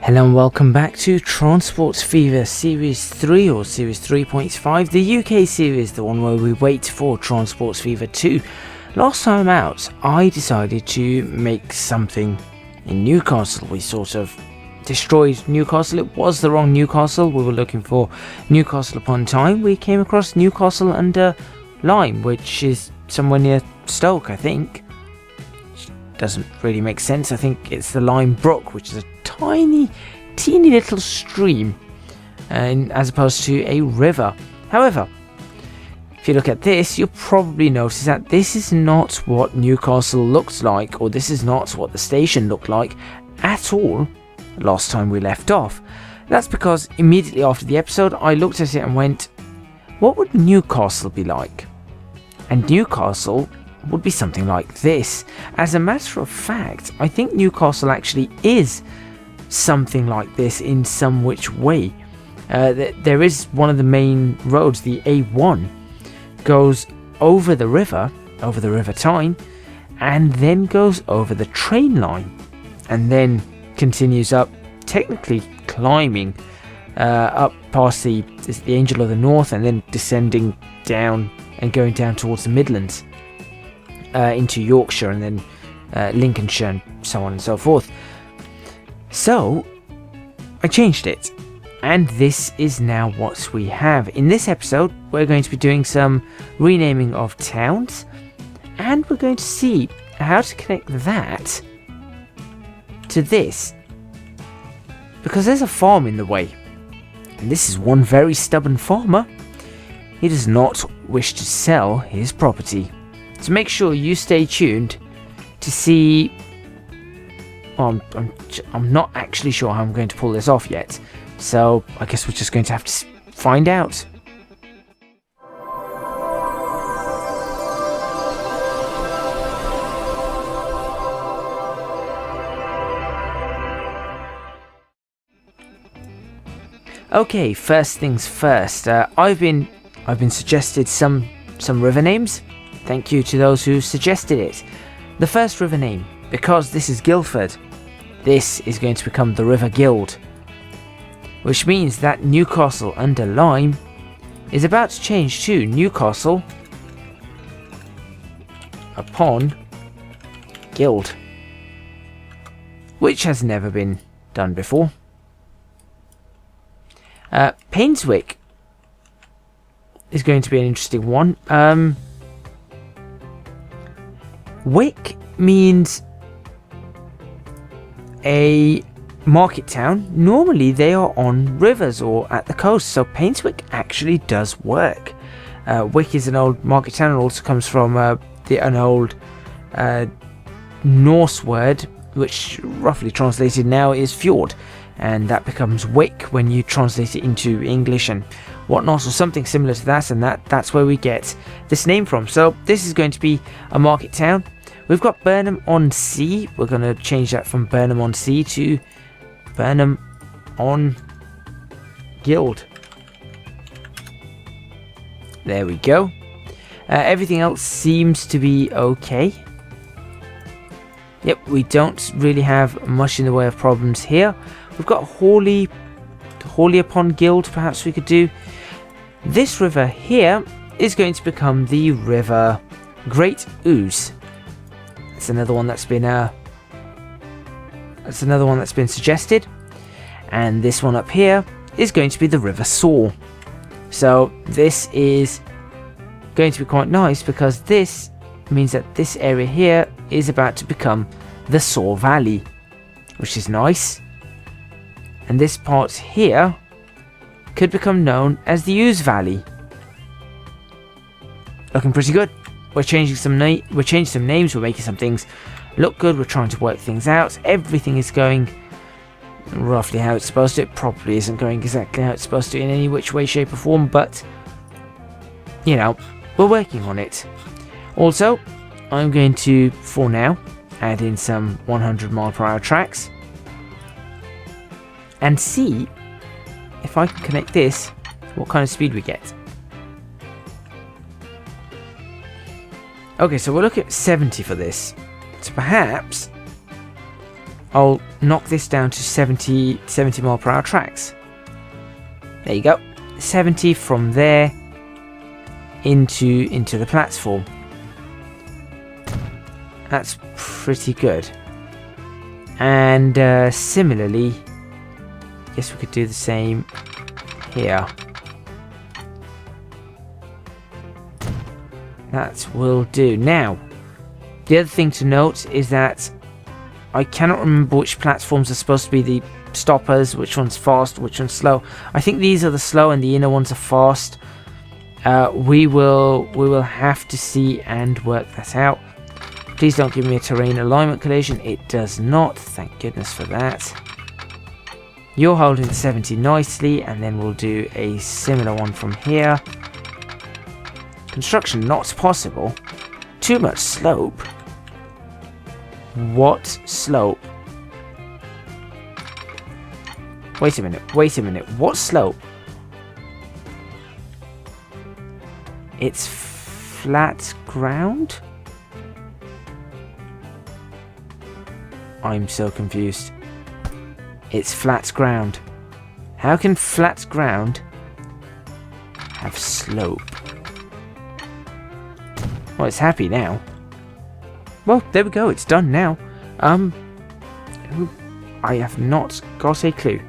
Hello and welcome back to Transport Fever Series 3 or Series 3.5, the UK series, the one where we wait for Transport Fever 2. Last time out, I decided to make something in Newcastle. We sort of destroyed Newcastle. It was the wrong Newcastle. We were looking for Newcastle-Upon-Time. We came across Newcastle-under-Lyme, which is somewhere near Stoke, I think. Doesn't really make sense. I think it's the Lyme Brook, which is a teeny little stream, as opposed to a river. However, if you look at this, you'll probably notice that this is not what Newcastle looks like, or this is not what the station looked like at all last time we left off. That's because immediately after the episode, I looked at it and went, what would Newcastle be like? And Newcastle would be something like this. As a matter of fact, I think Newcastle actually is something like this in some which way. There is one of the main roads, the A1, goes over the River Tyne, and then goes over the train line, and then continues up, technically climbing up past the Angel of the North, and then descending down and going down towards the Midlands, into Yorkshire, and then Lincolnshire, and so on and so forth. So I changed it, and this is now what we have. In this episode, we're going to be doing some renaming of towns, and we're going to see how to connect that to this, because there's a farm in the way, and this is one very stubborn farmer. He does not wish to sell his property. So make sure you stay tuned to see. Well, I'm not actually sure how I'm going to pull this off yet, so I guess we're just going to have to find out. Okay, first things first. I've been suggested some river names. Thank you to those who suggested it. The first river name, because this is Guildford, this is going to become the River Guild, which means that Newcastle-under-Lyme is about to change to Newcastle-upon-Guild, which has never been done before. Painswick is going to be an interesting one. Wick means a market town. Normally they are on rivers or at the coast, so Painswick actually does work. Wick is an old market town, and also comes from an old Norse word, which roughly translated now is fjord, and that becomes Wick when you translate it into English and whatnot, or something similar to that, and that's where we get this name from. So this is going to be a market town. We've got Burnham-on-Sea. We're going to change that from Burnham-on-Sea to Burnham-on-Guild. There we go. Everything else seems to be okay. Yep, we don't really have much in the way of problems here. We've got Hawley-upon-Guild, perhaps we could do. This river here is going to become the River Great Ouse. That's another one that's been suggested. And this one up here is going to be the River Soar. So this is going to be quite nice, because this means that this area here is about to become the Soar Valley, which is nice. And this part here could become known as the Ouse Valley. Looking pretty good. We're changing some names, we're making some things look good, we're trying to work things out. Everything is going roughly how it's supposed to. It probably isn't going exactly how it's supposed to in any which way, shape or form, but you know, we're working on it. Also, I'm going to, for now, add in some 100-mile-per-hour tracks and see if I can connect this, what kind of speed we get. Okay, so we're looking at 70 for this. So perhaps I'll knock this down to 70 mile per hour tracks. There you go. 70 from there into the platform. That's pretty good. And similarly, guess we could do the same here. That will do. Now, the other thing to note is that I cannot remember which platforms are supposed to be the stoppers, which one's fast, which one's slow. I think these are the slow and the inner ones are fast. We will have to see and work that out. Please don't give me a terrain alignment collision. It does not. Thank goodness for that. You're holding the 70 nicely, and then we'll do a similar one from here. Construction not possible. Too much slope. What slope? Wait a minute, wait a minute. What slope? It's flat ground? I'm so confused. It's flat ground. How can flat ground have slope? Well, it's happy now. Well, there we go. It's done now. I have not got a clue.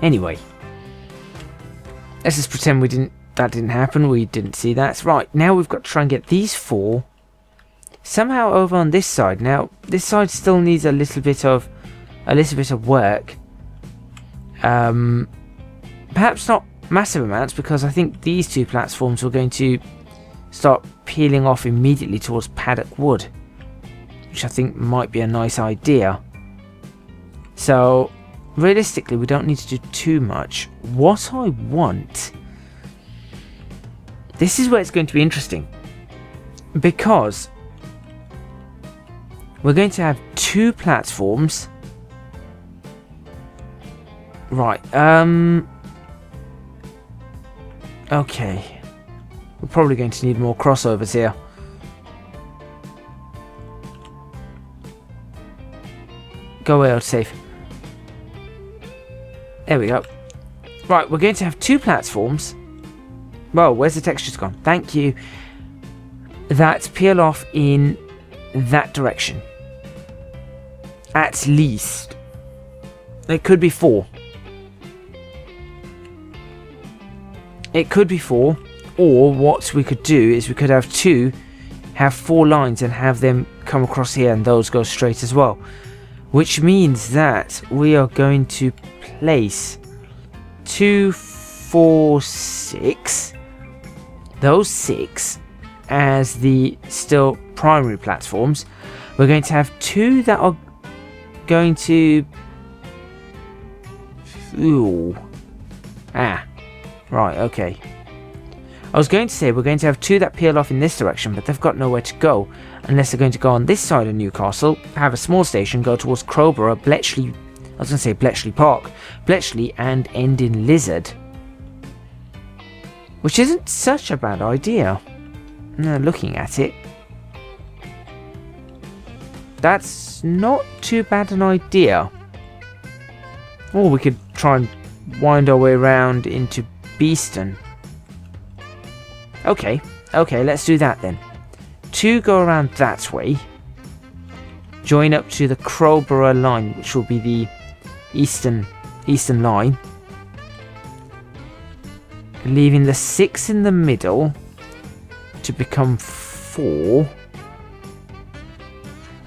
Anyway, let's just pretend that didn't happen. We didn't see that. Right, now we've got to try and get these four somehow over on this side. Now, this side still needs a little bit of work. Perhaps not massive amounts, because I think these two platforms were going to start peeling off immediately towards Paddock Wood, which I think might be a nice idea. So realistically, we don't need to do too much. What I want, this is where it's going to be interesting, because we're going to have two platforms. Right, okay. We're probably going to need more crossovers here. Go away, safe. There we go. Right, we're going to have two platforms. Whoa, where's the textures gone? Thank you. That peel off in that direction. At least. It could be four. It could be four. Or what we could do is we could have two, have four lines and have them come across here and those go straight as well. Which means that we are going to place 2, 4, 6, those 6 as the still primary platforms. We're going to have two that are going to... Ooh. Ah. Right, okay. I was going to say we're going to have two that peel off in this direction, but they've got nowhere to go unless they're going to go on this side of Newcastle, have a small station, go towards Crowborough, Bletchley, I was going to say Bletchley Park, Bletchley, and end in Lizard. Which isn't such a bad idea. Now, looking at it, that's not too bad an idea. Or we could try and wind our way around into Beeston. Okay, let's do that then. Two go around that way, join up to the Crowborough line, which will be the eastern line, leaving the 6 in the middle to become 4.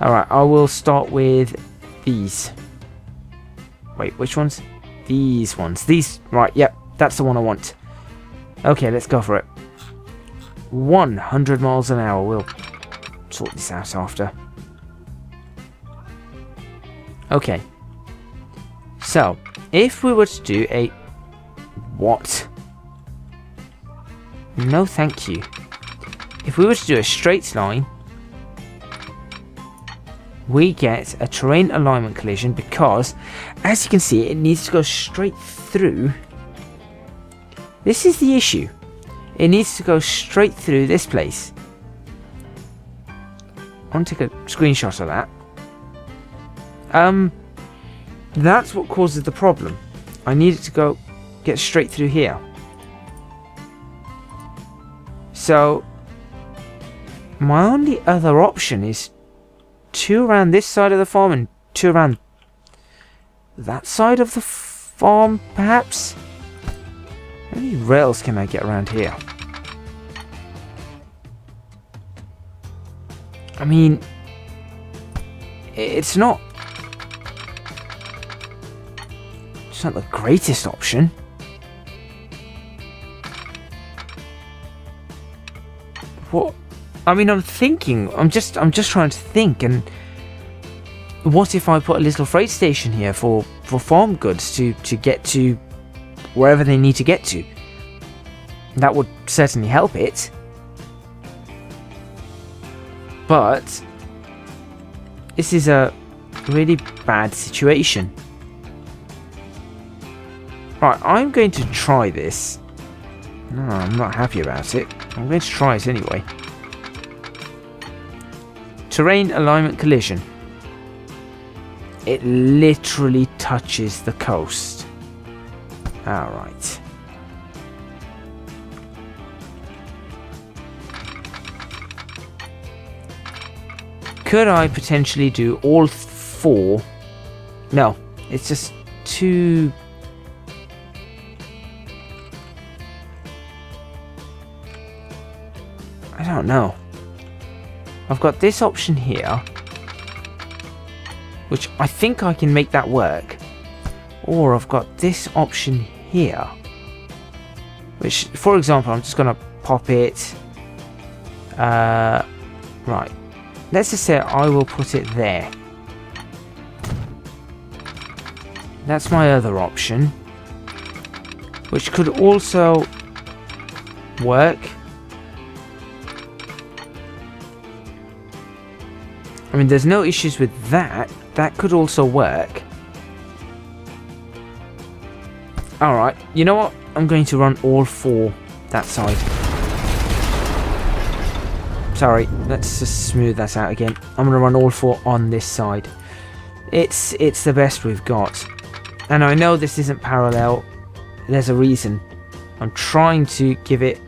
Alright, I will start with these. Wait, which ones? These ones. These, right, yep, that's the one I want. Okay, let's go for it. 100 miles an hour. We'll sort this out after. Okay. So, if we were to do a... What? No, thank you. If we were to do a straight line, we get a terrain alignment collision because, as you can see, it needs to go straight through. This is the issue. It needs to go straight through this place. I want to take a screenshot of that. That's what causes the problem. I need it to get straight through here. So my only other option is 2 around this side of the farm and 2 around that side of the farm, perhaps? How many rails can I get around here? I mean, it's not the greatest option. What? I mean, I'm just trying to think, and what if I put a little freight station here for farm goods to get to wherever they need to get to? That would certainly help it. But this is a really bad situation. Right, I'm going to try this. No, I'm not happy about it. I'm going to try it anyway. Terrain alignment collision. It literally touches the coast. Alright. Could I potentially do all 4? No, it's just 2. I don't know. I've got this option here, which I think I can make that work. Or I've got this option here, which, for example, I'm just going to pop it. Right. Let's just say I will put it there. That's my other option, which could also work. I mean, there's no issues with that. That could also work. Alright, you know what? I'm going to run all 4 that side. Sorry, let's just smooth that out again. I'm going to run all 4 on this side. It's the best we've got. And I know this isn't parallel. There's a reason. I'm trying to give it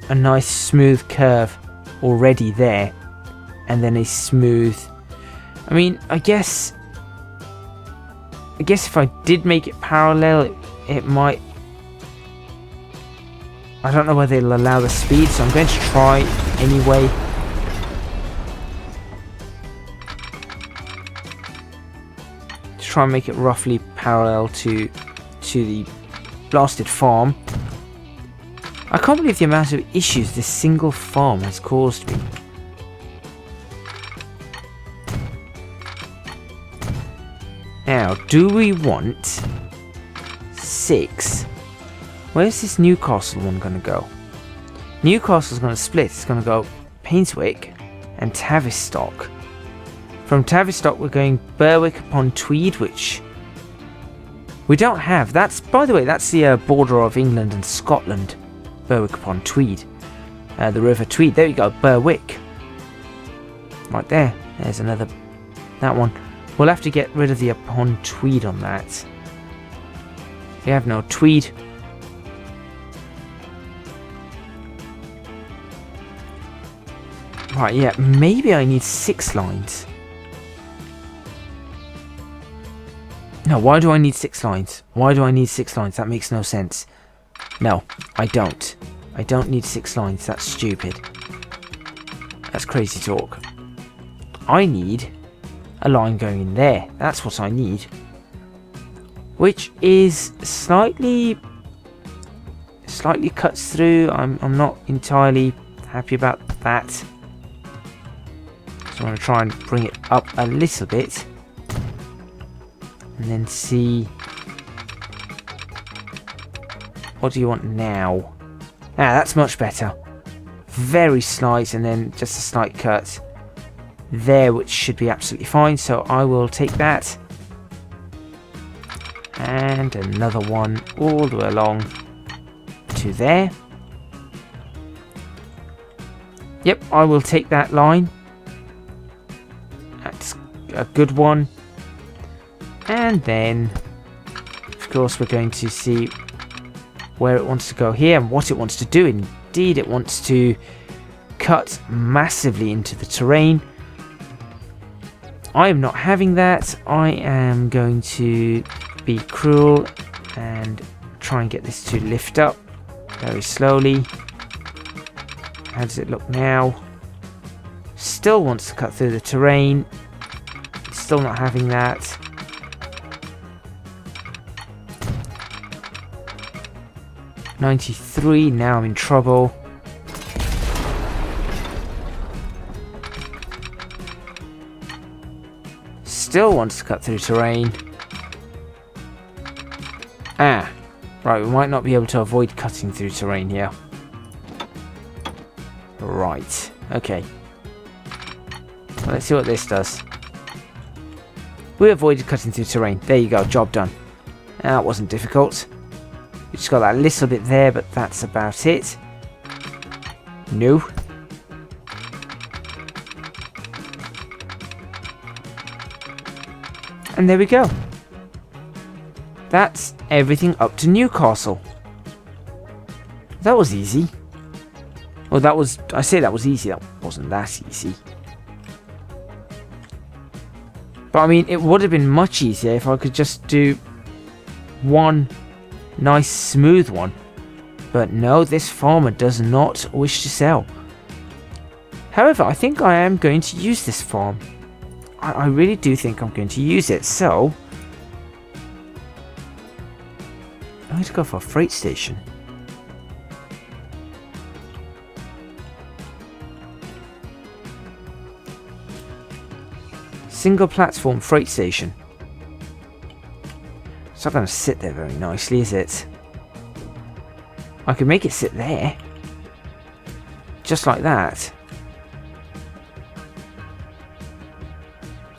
a nice smooth curve already there. And then a smooth... I mean, I guess if I did make it parallel, it might... I don't know whether it'll allow the speed, so I'm going to try anyway. To try and make it roughly parallel to the blasted farm. I can't believe the amount of issues this single farm has caused me. Now, do we want 6? Where's this Newcastle one going to go? Newcastle's going to split. It's going to go Painswick and Tavistock. From Tavistock, we're going Berwick-upon-Tweed, which we don't have. That's, by the way, that's the border of England and Scotland. Berwick-upon-Tweed. The River Tweed. There you go, Berwick. Right there. There's another. That one. We'll have to get rid of the upon Tweed on that. We have no Tweed. Right, yeah, maybe I need 6 lines. No, why do I need 6 lines? Why do I need 6 lines? That makes no sense. No, I don't. I don't need 6 lines. That's stupid. That's crazy talk. I need a line going in there. That's what I need. Which is slightly cuts through. I'm not entirely happy about that. So I'm going to try and bring it up a little bit. And then see. What do you want now? Ah, that's much better. Very slight, and then just a slight cut there, which should be absolutely fine. So I will take that. And another one all the way along to there. Yep, I will take that line. That's a good one. And then, of course, we're going to see where it wants to go here and what it wants to do. Indeed, it wants to cut massively into the terrain. I am not having that. I am going to be cruel and try and get this to lift up very slowly. How does it look now? Still wants to cut through the terrain. Still not having that. $93, now I'm in trouble. Still wants to cut through terrain. Ah, right, we might not be able to avoid cutting through terrain here. Right, okay. Well, let's see what this does. We avoided cutting through terrain. There you go, job done. That wasn't difficult. We just got that little bit there, but that's about it. No. And there we go. That's everything up to Newcastle. That was easy. Well, that was... I say that was easy. That wasn't that easy. But I mean, it would have been much easier if I could just do one nice smooth one. But no, this farmer does not wish to sell. However, I think I am going to use this farm. I really do think I'm going to use it. So I'm going to go for a freight station. Single platform freight station. It's not going to sit there very nicely, is it? I could make it sit there. Just like that.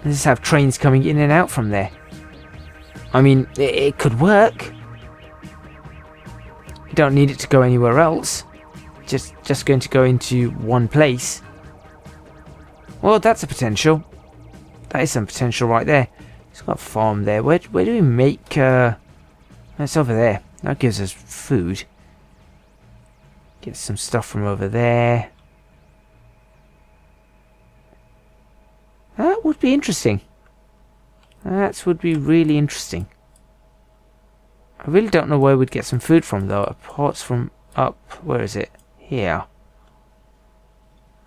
And just have trains coming in and out from there. I mean, it could work. You don't need it to go anywhere else. Just going to go into one place. Well, that's a potential. That is some potential right there. It's got a farm there. Where do we make... That's over there. That gives us food. Get some stuff from over there. That would be interesting. That would be really interesting. I really don't know where we'd get some food from though. Apart from up... Where is it? Here.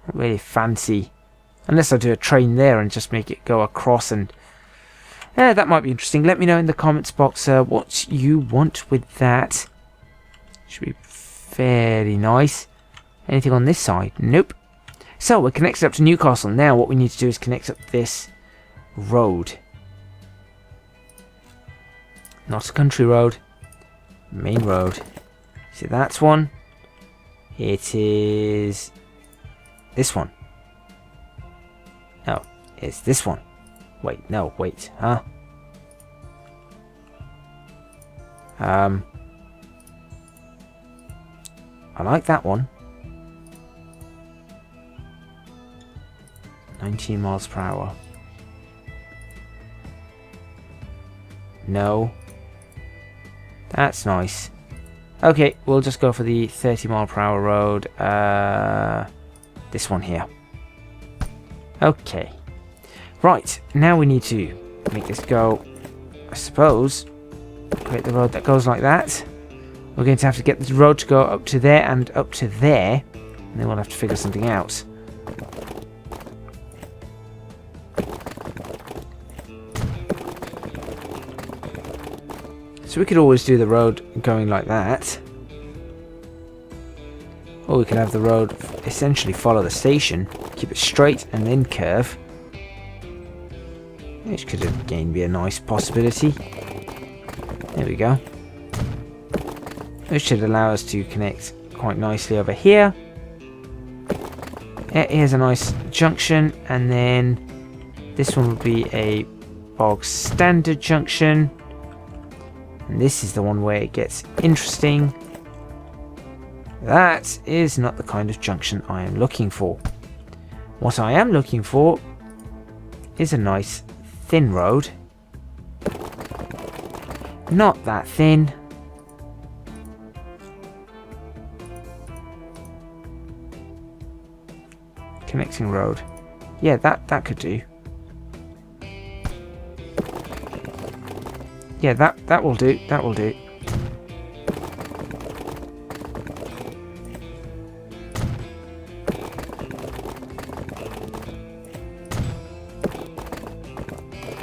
Not really fancy. Unless I do a train there and just make it go across and... Yeah, that might be interesting. Let me know in the comments box what you want with that. Should be fairly nice. Anything on this side? Nope. So, we're connected up to Newcastle. Now, what we need to do is connect up this road. Not a country road. Main road. See, that's one. It is... this one. No, it's this one. Wait, no, wait, huh? I like that one. 19 miles per hour. No. That's nice. Okay, we'll just go for the 30 mile per hour road. This one here. Okay. Right, now we need to make this go, I suppose, create the road that goes like that. We're going to have to get the road to go up to there and up to there, and then we'll have to figure something out. So we could always do the road going like that. Or we could have the road essentially follow the station, keep it straight and then curve. Which could again be a nice possibility. There we go. Which should allow us to connect quite nicely over here. Here's a nice junction, and then this one would be a bog standard junction. And this is the one where it gets interesting. That is not the kind of junction I am looking for. What I am looking for is a nice thin road Not that thin. Connecting road. Yeah, that could do. Yeah, that will do. That will do.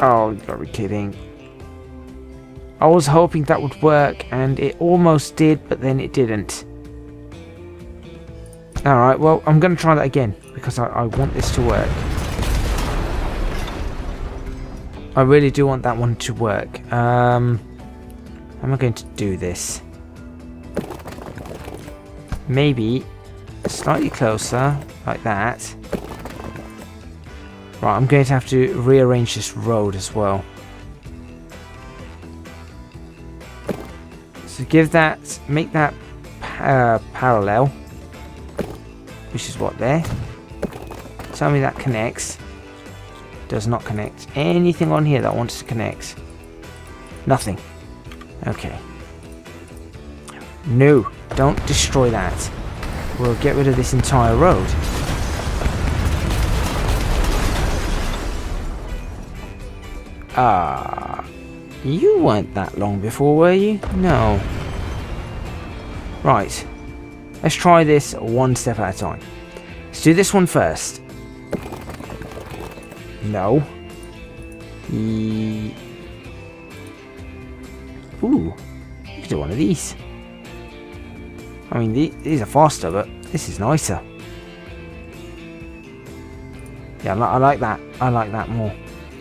Oh, you gotta be kidding. I was hoping that would work, and it almost did, but then it didn't. Alright, well, I'm going to try that again, because I want this to work. I really do want that one to work. How am I going to do this? Maybe slightly closer, like that. Right, I'm going to have to rearrange this road as well. So make that parallel, which is what there. Tell me that connects. Does not connect. Anything on here that wants to connect? Nothing. Okay. No, don't destroy that. We'll get rid of this entire road. You weren't that long before, were you? No. Right. Let's try this one step at a time. Let's do this one first. No. Ooh. You could do one of these. I mean, these are faster, but this is nicer. Yeah, I like that. I like that more.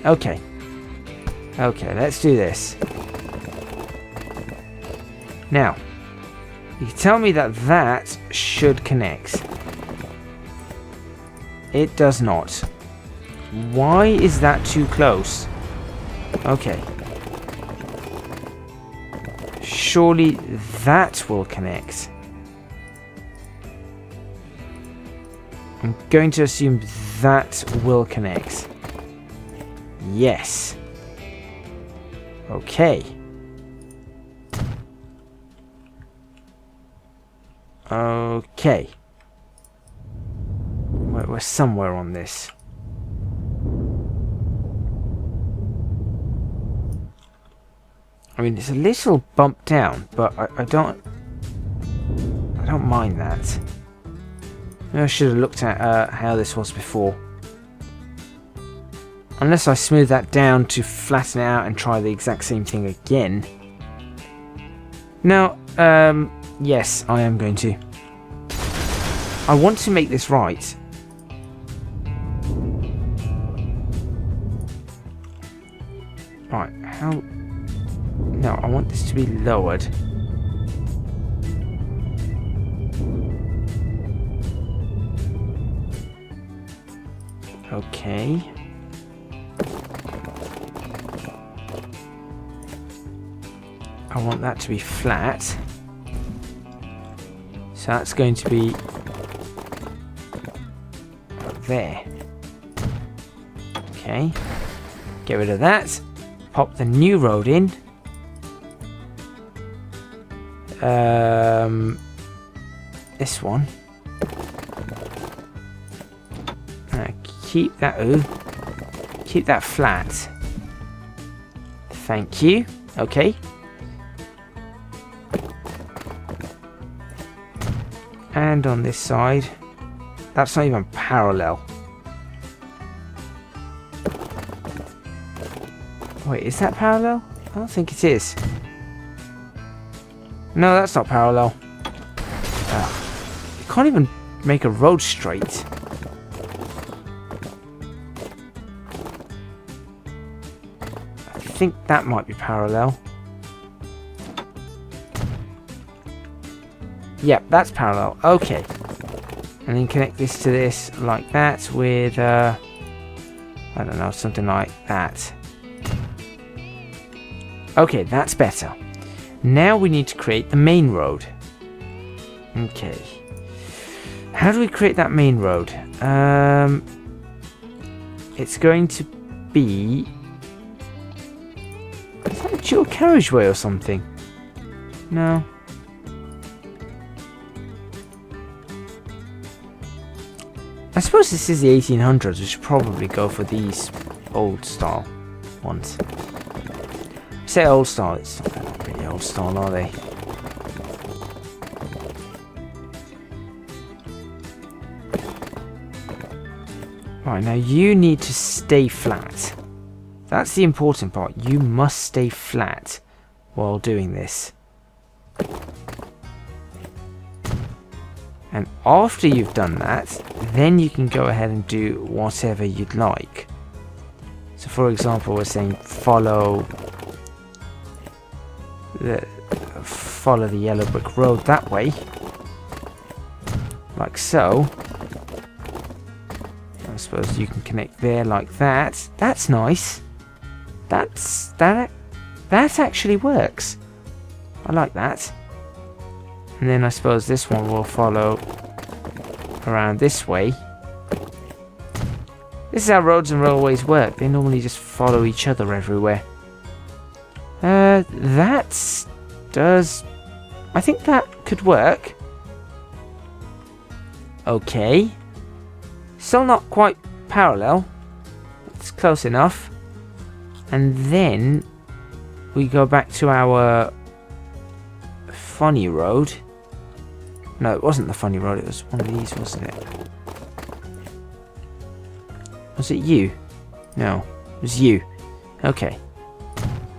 Okay. Okay, let's do this. Now, you can tell me that that should connect. It does not. Why is that too close? Okay. Surely that will connect. I'm going to assume that will connect. Yes. Okay. Okay. We're somewhere on this. I mean, it's a little bumped down, but I don't mind that. Maybe I should have looked at how this was before. Unless I smooth that down to flatten it out and try the exact same thing again. Now, yes, I am going to. I want to make this right. Right, how... No, I want this to be lowered. Okay. I want that to be flat. So that's going to be there. Okay. Get rid of that. Pop the new road in. This one. Keep that. Ooh. Keep that flat. Thank you. Okay. And on this side, that's not even parallel. Wait, is that parallel? I don't think it is. No, that's not parallel. You can't even make a road straight. I think that might be parallel. Yep, that's parallel. Okay. And then connect this to this like that with, I don't know, something like that. Okay, that's better. Now we need to create the main road. Okay. How do we create that main road? It's going to be... Is that a dual carriageway or something? No. I suppose this is the 1800s. We should probably go for these old style ones. Say old style, it's not really old style, are they? Right, now you need to stay flat. That's the important part. You must stay flat while doing this. And after you've done that, then you can go ahead and do whatever you'd like. So for example, we're saying follow the yellow brick road that way. Like so. I suppose you can connect there like that. That's nice. That actually works. I like that. And then I suppose this one will follow around this way. This is how roads and railways work. They normally just follow each other everywhere. That does... I think that could work. Okay. Still not quite parallel. It's close enough. And then we go back to our funny road. No, it wasn't the funny road. It was one of these, wasn't it? Was it you? No, it was you. Okay.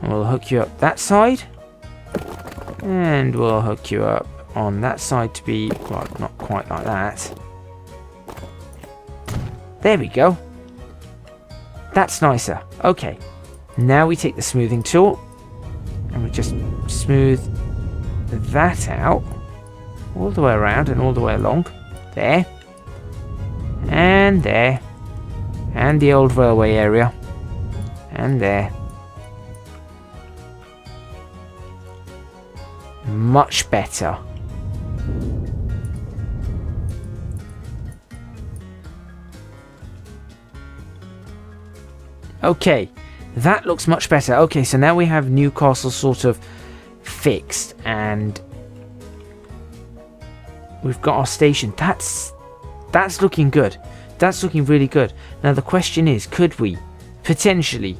And we'll hook you up that side. And we'll hook you up on that side to be, well, not quite like that. There we go. That's nicer. Okay. Now we take the smoothing tool. And we just smooth that out. All the way around and all the way along. There. And there. And the old railway area. And there. Much better. Okay, that looks much better. Okay, so now we have Newcastle sort of fixed, and we've got our station. That's looking good. That's looking really good. Now the question is, could we potentially,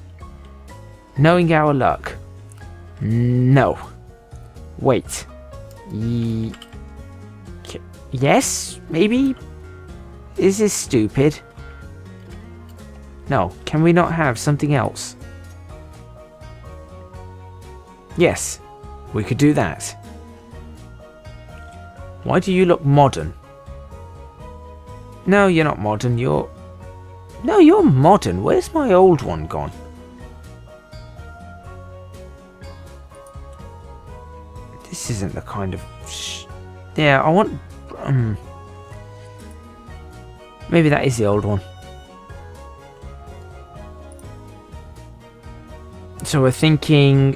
knowing our luck, no, wait, yes, maybe, is this stupid? No, can we not have something else? Yes, we could do that. Why do you look modern? No, you're not modern, you're... No, you're modern. Where's my old one gone? This isn't the kind of... Yeah, I want... Maybe that is the old one. So we're thinking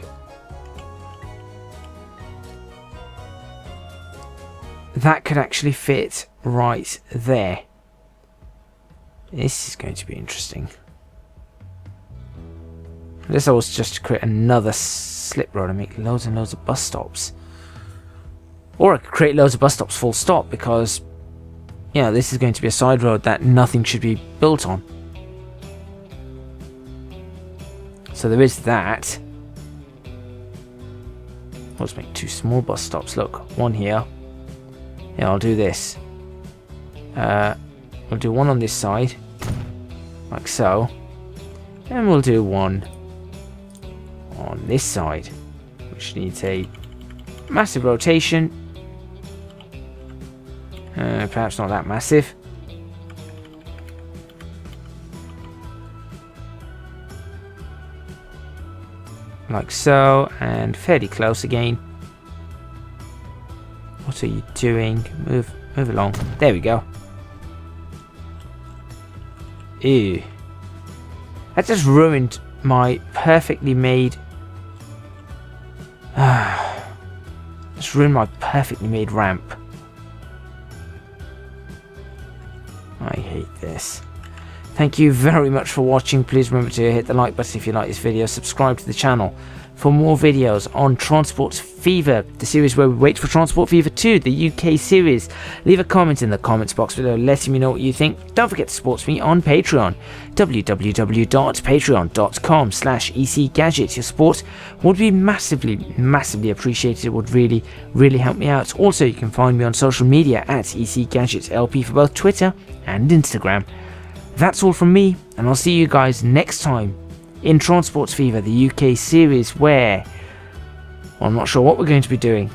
that could actually fit right there. This is going to be interesting. This was just to create another slip road and make loads and loads of bus stops. Or I could create loads of bus stops full stop, because, you know, this is going to be a side road that nothing should be built on. So there is that. Let's make 2 small bus stops. Look, one here. Yeah, I'll do this. We'll do one on this side, like so. And we'll do one on this side, which needs a massive rotation. Perhaps not that massive. Like so, and fairly close again. What are you doing? Move along. There we go. Ew. That just ruined my perfectly made... just ruined my perfectly made ramp. I hate this. Thank you very much for watching. Please remember to hit the like button if you like this video. Subscribe to the channel for more videos on Transport Fever, the series where we wait for Transport Fever 2, the UK series. Leave a comment in the comments box below letting me know what you think. Don't forget to support me on Patreon, www.patreon.com/ECGadget. Your support would be massively appreciated. It would really help me out. Also, you can find me on social media at ECGadgetLP for both Twitter and Instagram. That's all from me, and I'll see you guys next time in Transport Fever, the UK series, where, well, I'm not sure what we're going to be doing.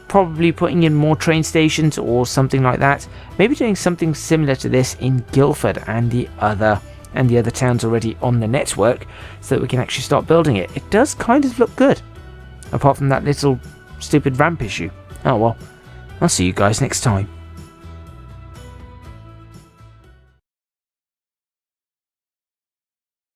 Probably putting in more train stations or something like that. Maybe doing something similar to this in Guildford and the other towns already on the network, so that we can actually start building it. It does kind of look good, apart from that little stupid ramp issue. Oh well, I'll see you guys next time.